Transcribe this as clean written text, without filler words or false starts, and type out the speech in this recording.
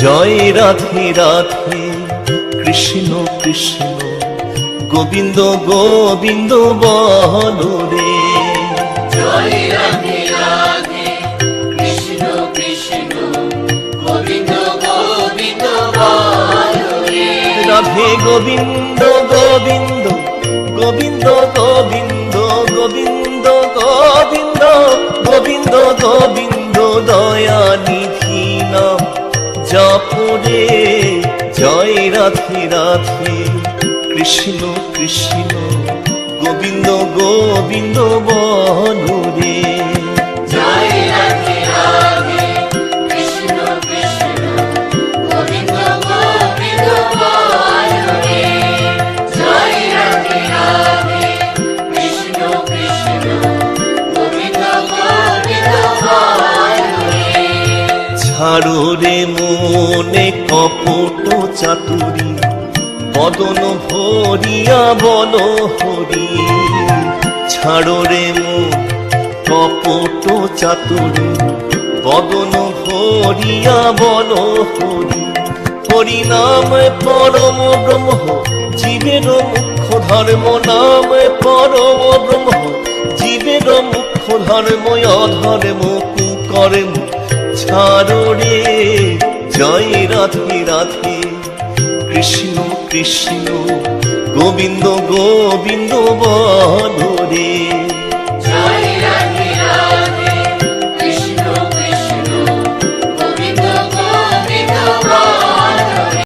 জয় রাধে রাধে কৃষ্ণ কৃষ্ণ গোবিন্দ গোবিন্দ বলো রে। জয় রাধে রাধে কৃষ্ণ কৃষ্ণ গোবিন্দ গোবিন্দ বলো রে। রাধে গোবিন্দ গোবিন্দ গোবিন্দ গোবিন্দ গোবিন্দ গোবিন্দ গোবিন্দ গোবিন্দ দয়ানিধি নাম জপরে। জয় রাধে রাধে কৃষ্ণ কৃষ্ণ গোবিন্দ গোবিন্দ বলো রে। জয় রাধে রাধে কৃষ্ণ কৃষ্ণ গোবিন্দ গোবিন্দ বলো রে। জয় রাধে রাধে কৃষ্ণ কৃষ্ণ গোবিন্দ গোবিন্দ বলো রে। ছাড়ো রে মনে কপট চাতুরী বদন ভরিয়া বল হরি। ছাড়ো রে মন কপট চাতুরী বদন ভরিয়া বল হরি। হরি নাম পরম ব্রহ্ম জীবের মুখ্য ধর্ম। নাম পরম ব্রহ্ম জীবের মুখ্য ধর্ম। অধর্ম কুকর্ম ছাড়ো রে। জয় রাধে রাধে কৃষ্ণ কৃষ্ণ গোবিন্দ গোবিন্দ বলো রে।